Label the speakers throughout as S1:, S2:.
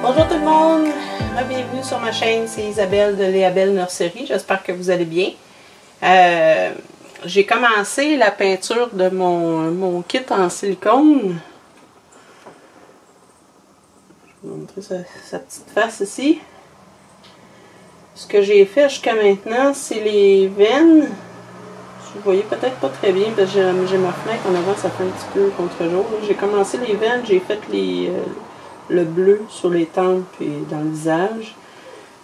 S1: Bonjour tout le monde, bienvenue sur ma chaîne, c'est Isabelle de Léabelle Nurserie, j'espère que vous allez bien. J'ai commencé la peinture de mon kit en silicone. Je vais vous montrer sa petite face ici. Ce que j'ai fait jusqu'à maintenant, c'est les veines. Vous voyez peut-être pas très bien parce que j'ai ma fenêtre en avant, ça fait un petit peu contre-jour. J'ai commencé les veines, j'ai fait le bleu sur les tempes et dans le visage.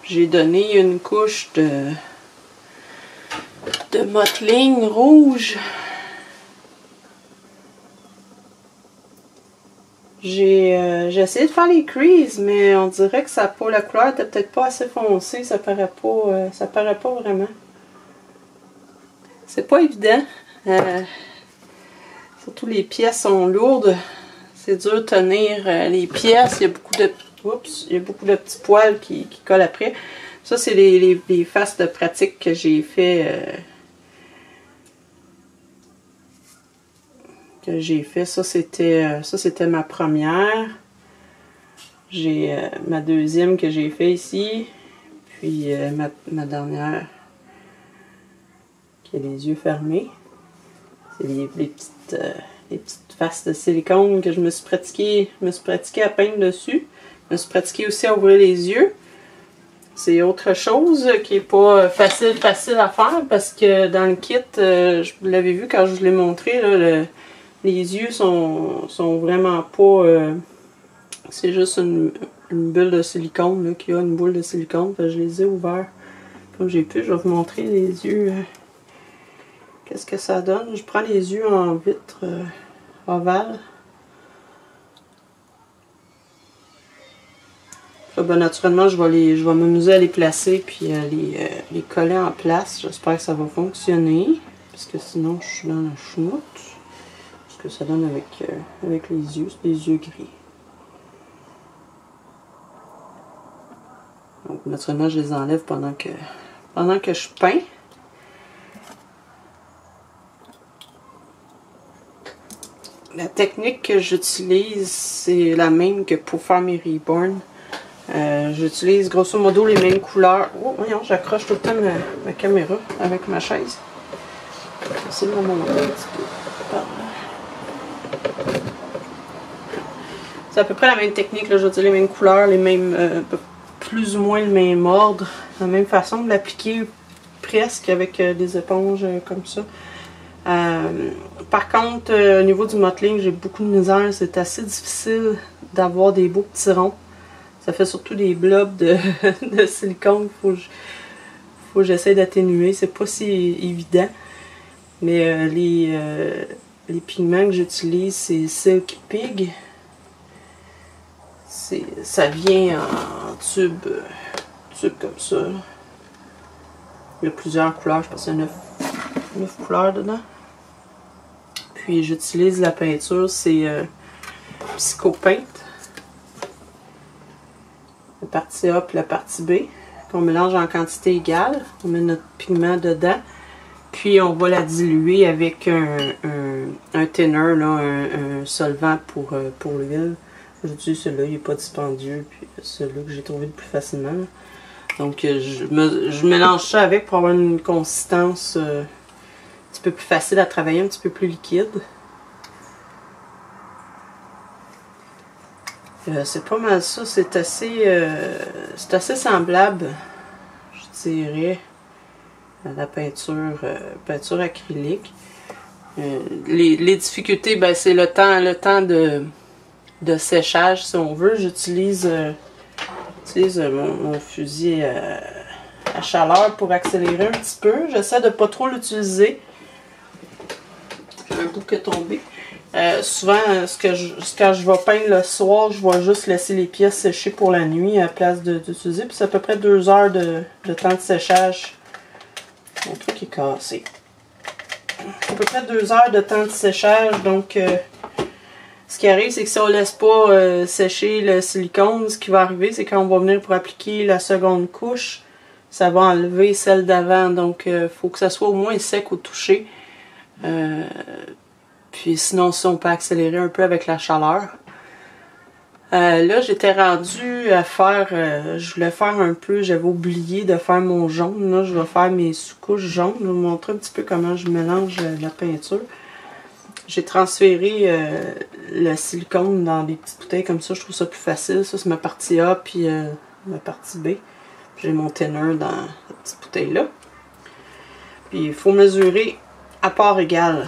S1: J'ai donné une couche de mottling rouge. J'ai essayé de faire les creases, mais on dirait que la couleur était peut-être pas assez foncée, ça paraît pas vraiment. C'est pas évident. Surtout les pièces sont lourdes. C'est dur de tenir les pièces. Il y a beaucoup de petits poils qui collent après. Ça, c'est les faces de pratique que j'ai fait. Ça, c'était ma première. J'ai ma deuxième que j'ai fait ici. Puis ma dernière qui a les yeux fermés. C'est les petites faces de silicone que je me suis pratiqué à peindre dessus. Je me suis pratiqué aussi à ouvrir les yeux. C'est autre chose qui n'est pas facile à faire parce que dans le kit, vous l'avez vu quand je vous l'ai montré, là, les yeux sont vraiment pas... c'est juste une bulle de silicone là, qui a une boule de silicone. Je les ai ouverts comme j'ai pu. Je vais vous montrer les yeux. Qu'est-ce que ça donne? Je prends les yeux en vitre ovale. Là, ben, naturellement, je vais m'amuser à les placer puis à les coller en place. J'espère que ça va fonctionner. Parce que sinon, je suis dans la chenoute. Ce que ça donne avec les yeux. C'est des yeux gris. Donc, naturellement, je les enlève pendant que je peins. La technique que j'utilise, c'est la même que pour faire mes reborn. J'utilise grosso modo les mêmes couleurs. Oh, voyons, j'accroche tout le temps ma caméra avec ma chaise. J'essaie de me monter un petit peu par là. C'est à peu près la même technique, là. J'utilise les mêmes couleurs, les mêmes, plus ou moins le même ordre. La même façon de l'appliquer presque avec des éponges comme ça. Par contre, au niveau du mottling, j'ai beaucoup de misère. C'est assez difficile d'avoir des beaux petits ronds. Ça fait surtout des blobs de silicone. Faut que j'essaie d'atténuer. C'est pas si évident. Mais les pigments que j'utilise, c'est Silk Pig. Ça vient en tube comme ça. Il y a plusieurs couleurs. Je pense qu'il y a 9 couleurs dedans. Puis j'utilise la peinture, c'est Psycho Paint. La partie A puis la partie B. Qu'on mélange en quantité égale. On met notre pigment dedans. Puis on va la diluer avec un thinner, là, un solvant pour l'huile. J'utilise celui-là, il n'est pas dispendieux. Puis celui-là que j'ai trouvé le plus facilement. Donc je mélange ça avec pour avoir une consistance... un petit peu plus facile à travailler, un petit peu plus liquide. C'est pas mal ça, c'est assez semblable, je dirais, à la peinture acrylique. Les difficultés, ben, c'est le temps de séchage, si on veut. J'utilise mon fusil à chaleur pour accélérer un petit peu. J'essaie de pas trop l'utiliser. J'ai un bout qui est tombé. Souvent, quand je vais peindre le soir, je vais juste laisser les pièces sécher pour la nuit à la place d'utiliser. Puis c'est à peu près 2 heures de temps de séchage. Mon truc est cassé. À peu près 2 heures de temps de séchage. Donc, ce qui arrive, c'est que si on ne laisse pas sécher le silicone, ce qui va arriver, c'est quand on va venir pour appliquer la seconde couche, ça va enlever celle d'avant. Donc, il faut que ça soit au moins sec au toucher. Puis sinon, ça, on peut accélérer un peu avec la chaleur. Là, j'étais rendue à faire, je voulais faire un peu, j'avais oublié de faire mon jaune. Là, je vais faire mes sous-couches jaunes. Je vais vous montrer un petit peu comment je mélange la peinture. J'ai transféré le silicone dans des petites bouteilles comme ça. Je trouve ça plus facile. Ça, c'est ma partie A, puis ma partie B. J'ai mon thinner dans la petite bouteille-là. Puis, il faut mesurer à part égale.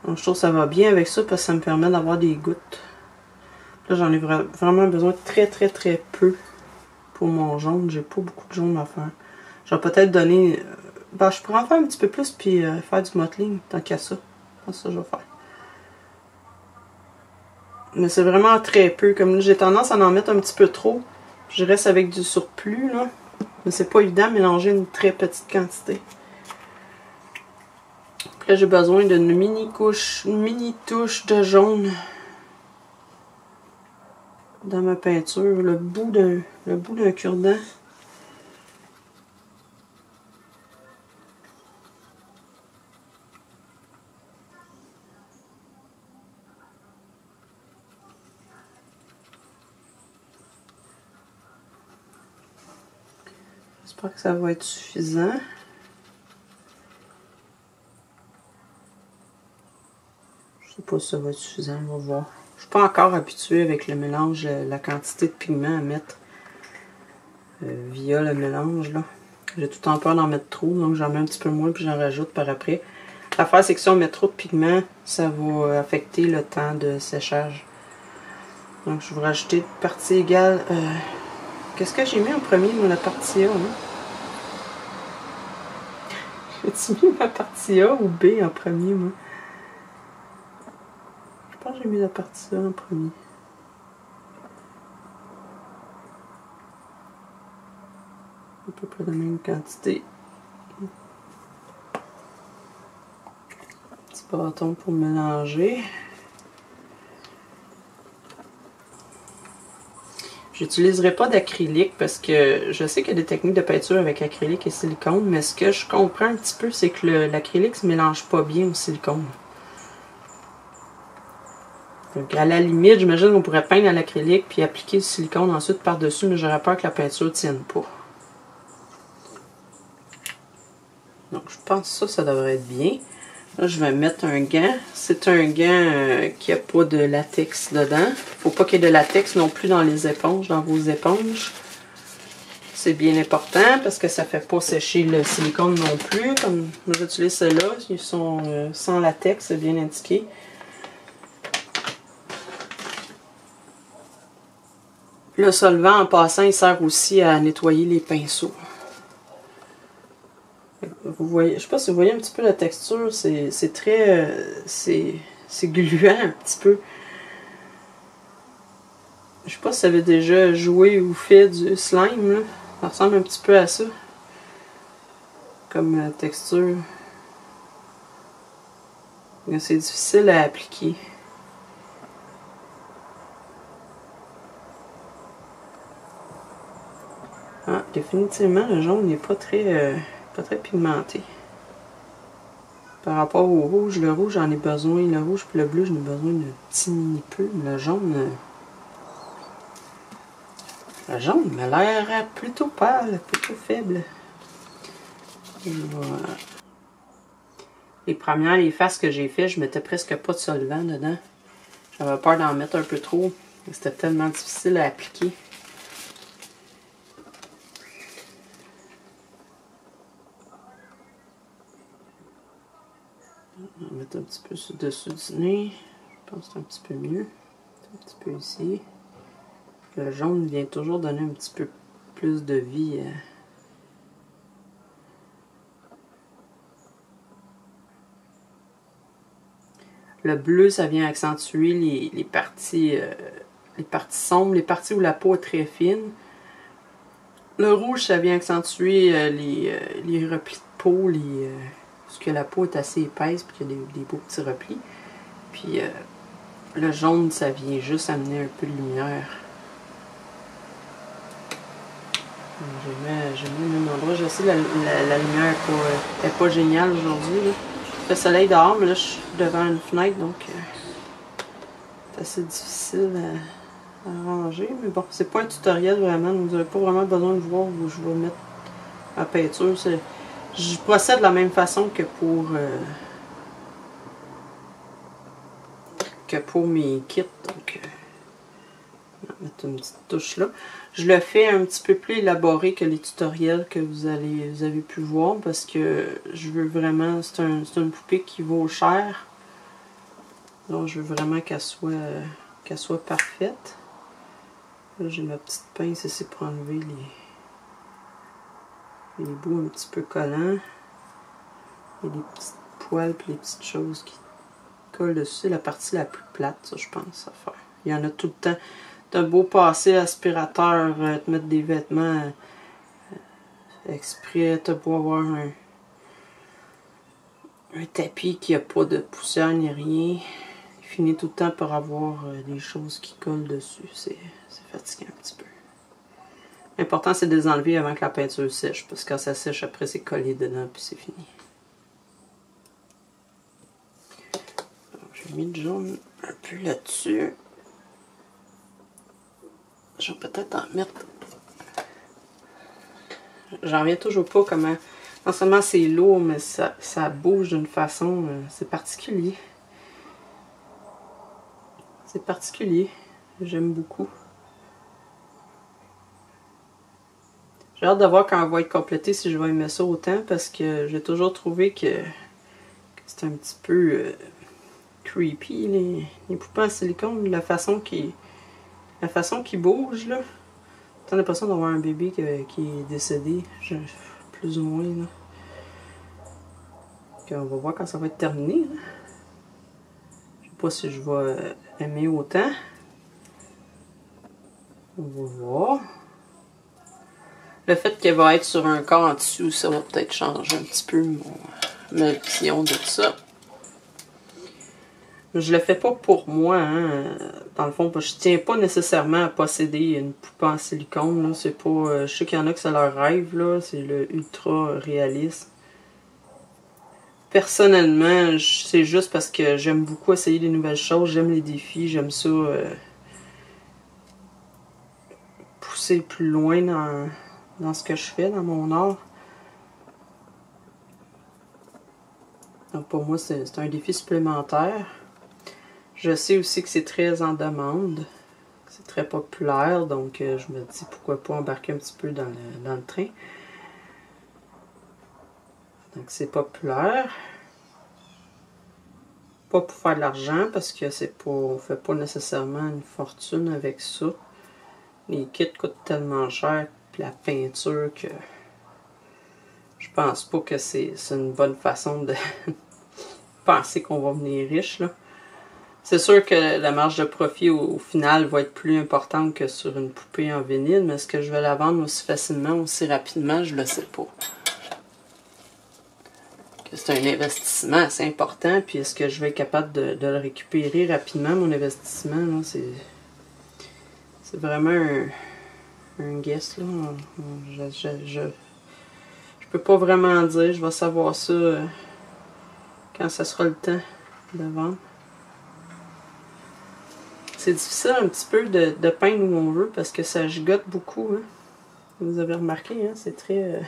S1: Donc, je trouve que ça va bien avec ça parce que ça me permet d'avoir des gouttes. Là, j'en ai vraiment besoin de très peu pour mon jaune. J'ai pas beaucoup de jaune à faire. Je vais peut-être donner... Ben, je pourrais en faire un petit peu plus puis faire du mottling tant qu'à ça. C'est ça que je vais faire. Mais c'est vraiment très peu. Comme là, j'ai tendance à en mettre un petit peu trop. Je reste avec du surplus, là. Mais c'est pas évident de mélanger une très petite quantité. Puis là, j'ai besoin d'une mini touche de jaune dans ma peinture, le bout d'un cure-dent. J'espère que ça va être suffisant. Je sais pas si ça va être suffisant, on va voir. Je suis pas encore habituée avec le mélange, la quantité de pigment à mettre via le mélange là. J'ai tout le temps peur d'en mettre trop, donc j'en mets un petit peu moins puis j'en rajoute par après. L'affaire c'est que si on met trop de pigment, ça va affecter le temps de séchage. Donc je vais rajouter partie égale. Qu'est-ce que j'ai mis en premier, moi, la partie A, hein? J'ai-tu mis ma partie A ou B en premier, moi? Je pense que j'ai mis la partie A en premier. À peu près la même quantité. Petit bâton pour mélanger. J'utiliserai pas d'acrylique parce que je sais qu'il y a des techniques de peinture avec acrylique et silicone, mais ce que je comprends un petit peu, c'est que l'acrylique se mélange pas bien au silicone. Donc à la limite, j'imagine qu'on pourrait peindre à l'acrylique puis appliquer le silicone ensuite par-dessus, mais j'aurais peur que la peinture ne tienne pas. Donc je pense que ça devrait être bien. Là, je vais mettre un gant. C'est un gant qui n'a pas de latex dedans. Faut pas qu'il y ait de latex non plus dans les éponges, dans vos éponges. C'est bien important parce que ça fait pas sécher le silicone non plus. Comme j'utilise ceux-là, ils sont sans latex, c'est bien indiqué. Le solvant, en passant, il sert aussi à nettoyer les pinceaux. Vous voyez, je sais pas si vous voyez un petit peu la texture, c'est très... c'est gluant un petit peu. Je sais pas si ça avait déjà joué ou fait du slime, là. Ça ressemble un petit peu à ça. Comme texture. C'est difficile à appliquer. Ah, définitivement, le jaune n'est pas très pigmenté. Par rapport au rouge, le rouge j'en ai besoin, le rouge et le bleu j'en ai besoin d'un petit mini peu. Le jaune m'a l'air plutôt pâle, plutôt faible. Voilà. Les faces que j'ai fait, je mettais presque pas de solvant dedans. J'avais peur d'en mettre un peu trop. C'était tellement difficile à appliquer. On va mettre un petit peu sur dessus du nez. Je pense que c'est un petit peu mieux. Un petit peu ici. Le jaune vient toujours donner un petit peu plus de vie. Le bleu, ça vient accentuer les parties sombres, les parties où la peau est très fine. Le rouge, ça vient accentuer les replis de peau, parce que la peau est assez épaisse et qu'il y a des beaux petits replis. Puis le jaune, ça vient juste amener un peu de lumière. J'ai mis le même endroit. Je sais la lumière n'est pas géniale aujourd'hui. Le soleil dehors, mais là je suis devant une fenêtre donc C'est assez difficile à ranger. Mais bon, c'est pas un tutoriel vraiment. Donc vous n'avez pas vraiment besoin de voir où je vais mettre ma peinture. Je procède de la même façon que pour mes kits. Donc, on va mettre une petite touche là. Je le fais un petit peu plus élaboré que les tutoriels que vous avez pu voir parce que je veux vraiment, c'est une poupée qui vaut cher. Donc je veux vraiment qu'elle soit parfaite. Là j'ai ma petite pince ici pour enlever les bouts un petit peu collants. Et les petites poils et les petites choses qui collent dessus. C'est la partie la plus plate, ça je pense à faire. Il y en a tout le temps. T'as beau passer l'aspirateur, te mettre des vêtements exprès, t'as beau avoir un tapis qui n'a pas de poussière ni rien. Il finit tout le temps par avoir des choses qui collent dessus. C'est fatigant un petit peu. L'important c'est de les enlever avant que la peinture sèche, parce que quand ça sèche, après c'est collé dedans puis c'est fini. J'ai mis du jaune un peu là-dessus. Je vais peut-être en mettre. J'en reviens toujours pas comment. Non seulement c'est lourd, mais ça bouge d'une façon. C'est particulier. C'est particulier. J'aime beaucoup. J'ai hâte de voir quand elle va être complétée si je vais aimer ça autant parce que j'ai toujours trouvé que c'est un petit peu creepy les poupées en silicone. La façon qui bouge là. T'as l'impression d'avoir un bébé qui est décédé, plus ou moins. Là. On va voir quand ça va être terminé. Là. Je sais pas si je vais aimer autant. On va voir. Le fait qu'elle va être sur un corps en dessous, ça va peut-être changer un petit peu ma vision de ça. Je le fais pas pour moi, hein. Dans le fond, je tiens pas nécessairement à posséder une poupée en silicone. C'est pas. Je sais qu'il y en a que c'est leur rêve, là. C'est le ultra réaliste. Personnellement, c'est juste parce que j'aime beaucoup essayer des nouvelles choses, j'aime les défis, j'aime ça pousser plus loin dans ce que je fais, dans mon art. Donc pour moi, c'est un défi supplémentaire. Je sais aussi que c'est très en demande, c'est très populaire, donc je me dis pourquoi pas embarquer un petit peu dans le train. Donc c'est populaire. Pas pour faire de l'argent parce que on fait pas nécessairement une fortune avec ça. Les kits coûtent tellement cher, puis la peinture que je pense pas que c'est une bonne façon de penser qu'on va venir riche là. C'est sûr que la marge de profit au final va être plus importante que sur une poupée en vinyle, mais est-ce que je vais la vendre aussi facilement, aussi rapidement, je le sais pas. C'est un investissement assez important, puis est-ce que je vais être capable de le récupérer rapidement, mon investissement, c'est vraiment un guess, là. Je peux pas vraiment dire, je vais savoir ça quand ça sera le temps de vendre. C'est difficile un petit peu de peindre où on veut, parce que ça gigote beaucoup, hein. Vous avez remarqué, hein, c'est très...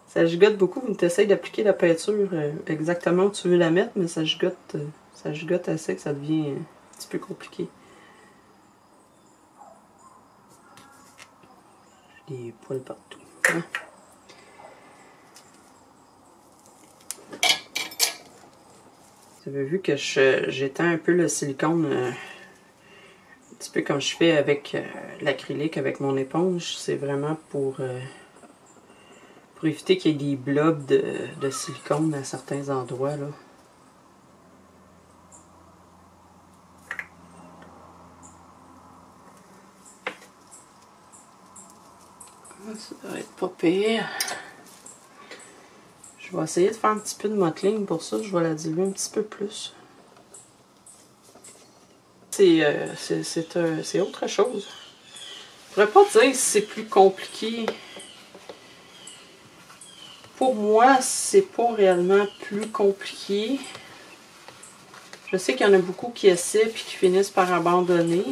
S1: Ça gigote beaucoup, tu essaies d'appliquer la peinture exactement où tu veux la mettre, mais ça gigote assez que ça devient un petit peu compliqué. J'ai des poils partout. Hein? Vous avez vu que j'étends un peu le silicone, un petit peu comme je fais avec l'acrylique, avec mon éponge. C'est vraiment pour éviter qu'il y ait des blobs de silicone à certains endroits, là. Ça devrait être pas pire. Je vais essayer de faire un petit peu de mottling pour ça. Je vais la diluer un petit peu plus. C'est autre chose. Je ne pourrais pas dire si c'est plus compliqué. Pour moi, c'est pas réellement plus compliqué. Je sais qu'il y en a beaucoup qui essaient puis qui finissent par abandonner.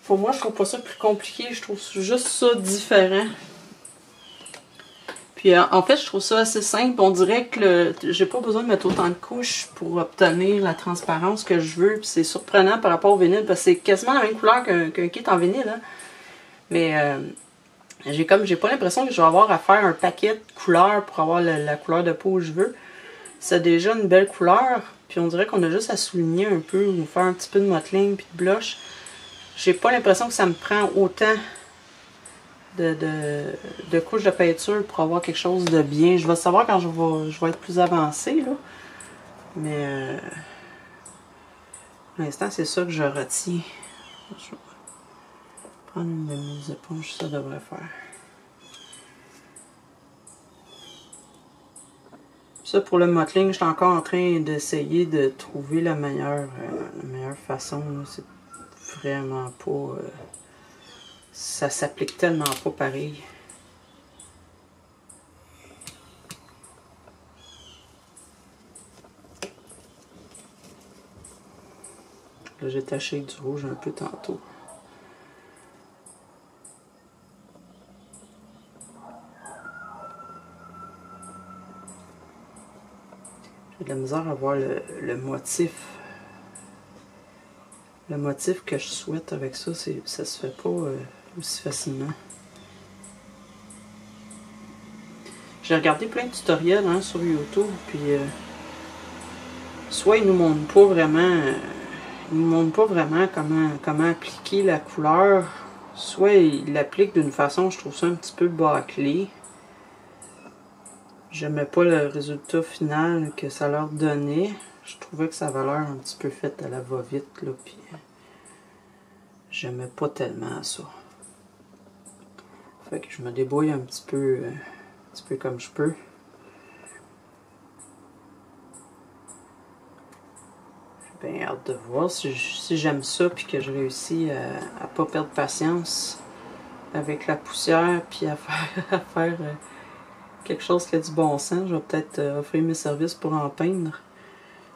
S1: Pour moi, je trouve pas ça plus compliqué, je trouve juste ça différent. Puis en fait, je trouve ça assez simple. On dirait que j'ai pas besoin de mettre autant de couches pour obtenir la transparence que je veux. Puis c'est surprenant par rapport au vinyle, parce que c'est quasiment la même couleur qu'un kit en vinyle. Hein. Mais j'ai pas l'impression que je vais avoir à faire un paquet de couleurs pour avoir la couleur de peau que je veux. C'est déjà une belle couleur. Puis on dirait qu'on a juste à souligner un peu ou faire un petit peu de mottling puis de blush. J'ai pas l'impression que ça me prend autant de couches de peinture pour avoir quelque chose de bien. Je vais savoir quand je vais être plus avancée, là. Mais pour l'instant, c'est ça que je retiens. Je vais prendre une de mes éponges, ça devrait faire. Ça, pour le mottling, je suis encore en train d'essayer de trouver la meilleure façon. C'est vraiment pas... ça s'applique tellement pas pareil. Là, j'ai taché avec du rouge un peu tantôt. J'ai de la misère à voir le motif. Le motif que je souhaite avec ça, ça se fait pas aussi facilement. J'ai regardé plein de tutoriels hein, sur YouTube, puis soit ils nous montrent pas vraiment, comment appliquer la couleur, soit ils l'appliquent d'une façon, je trouve ça un petit peu bâclé. J'aimais pas le résultat final que ça leur donnait. Je trouvais que ça avait l'air un petit peu fait à la va-vite, là, puis j'aimais pas tellement ça. Fait que je me débrouille un petit peu comme je peux. J'ai bien hâte de voir si j'aime ça, puis que je réussis à pas perdre patience avec la poussière, puis à faire quelque chose qui a du bon sens. Je vais peut-être offrir mes services pour en peindre.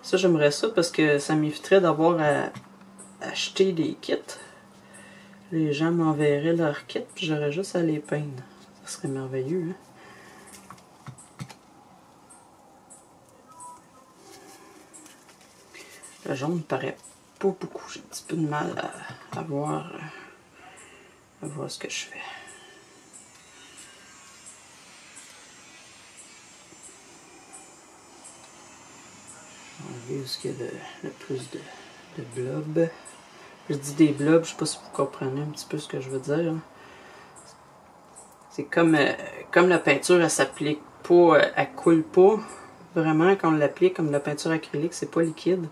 S1: Ça, j'aimerais ça parce que ça m'éviterait d'avoir à acheter des kits. Les gens m'enverraient leurs kits, puis j'aurais juste à les peindre. Ça serait merveilleux, hein? Le jaune ne paraît pas beaucoup. J'ai un petit peu de mal à voir ce que je fais. Enlever où il y a le plus de blobs. Je dis des blobs, je sais pas si vous comprenez un petit peu ce que je veux dire. Hein. C'est comme la peinture, elle s'applique pas, elle coule pas. Vraiment, quand on l'applique comme de la peinture acrylique, c'est pas liquide.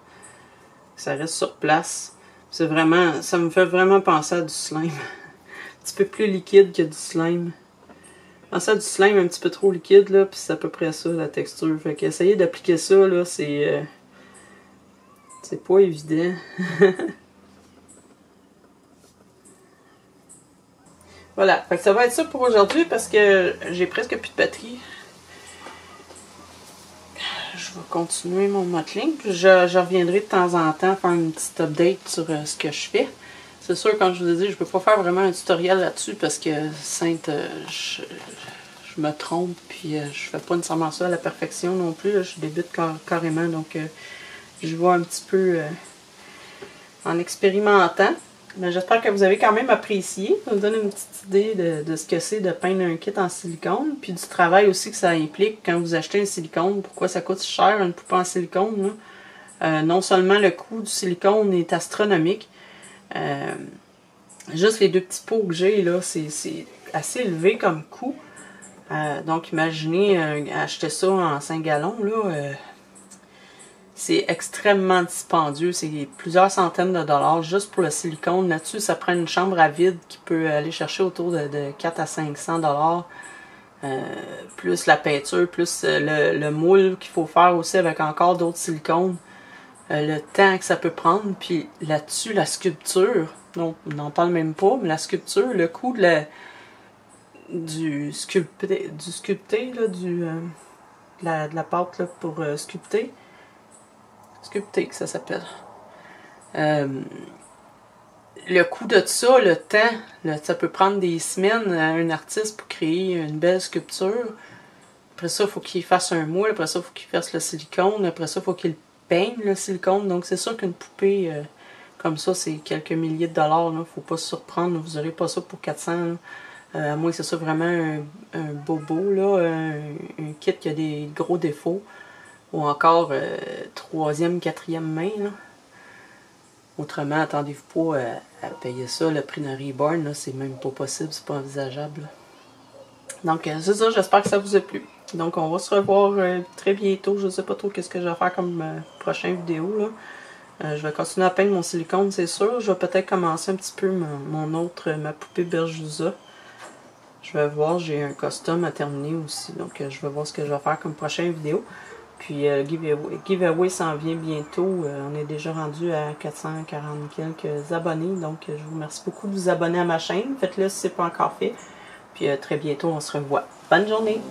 S1: Ça reste sur place. C'est vraiment, ça me fait vraiment penser à du slime. Un petit peu plus liquide que du slime. Penser à du slime un petit peu trop liquide, là, puis c'est à peu près ça, la texture. Fait qu'essayer d'appliquer ça, là, c'est pas évident. Voilà, fait que ça va être ça pour aujourd'hui parce que j'ai presque plus de batterie. Je vais continuer mon mottling, puis je reviendrai de temps en temps faire une petite update sur ce que je fais. C'est sûr, comme je vous ai dit, je ne peux pas faire vraiment un tutoriel là-dessus parce que Sainte, je me trompe, puis je fais pas nécessairement ça à la perfection non plus. Là, je débute carrément, donc je vois un petit peu en expérimentant. Mais j'espère que vous avez quand même apprécié. Ça me donne une petite idée de ce que c'est de peindre un kit en silicone. Puis du travail aussi que ça implique quand vous achetez un silicone. Pourquoi ça coûte cher une poupée en silicone. Non seulement le coût du silicone est astronomique. Juste les deux petits pots que j'ai là, c'est assez élevé comme coût. Donc imaginez acheter ça en 5 gallons. Là, c'est extrêmement dispendieux, c'est plusieurs centaines de dollars juste pour le silicone. Là-dessus, ça prend une chambre à vide qui peut aller chercher autour de 4 à 500 dollars. Plus la peinture, plus le moule qu'il faut faire aussi avec encore d'autres silicones. Le temps que ça peut prendre. Puis là-dessus, la sculpture, non, on n'en parle même pas, mais la sculpture, le coût du sculpté, là, de la pâte là, pour sculpter, Sculpté, que ça s'appelle. Le coût de ça, le temps, ça peut prendre des semaines à un artiste pour créer une belle sculpture. Après ça, il faut qu'il fasse un moule. Après ça, il faut qu'il fasse le silicone. Après ça, il faut qu'il peigne le silicone. Donc, c'est sûr qu'une poupée comme ça, c'est quelques milliers de dollars. Il ne faut pas se surprendre. Vous n'aurez pas ça pour 400. À moins que c'est ça vraiment un bobo, là, un kit qui a des gros défauts. Ou encore troisième, quatrième main. Là. Autrement, attendez-vous pas à payer ça. Le prix d'un Reborn, c'est même pas possible. C'est pas envisageable. Là. Donc, c'est ça. J'espère que ça vous a plu. Donc, on va se revoir très bientôt. Je ne sais pas trop qu'est-ce que je vais faire comme prochaine vidéo. Là. Je vais continuer à peindre mon silicone, c'est sûr. Je vais peut-être commencer un petit peu ma poupée Berjusa. Je vais voir, j'ai un custom à terminer aussi. Donc, je vais voir ce que je vais faire comme prochaine vidéo. Puis, giveaway s'en vient bientôt. On est déjà rendu à 440 quelques abonnés. Donc, je vous remercie beaucoup de vous abonner à ma chaîne. Faites-le si ce n'est pas encore fait. Puis, très bientôt, on se revoit. Bonne journée!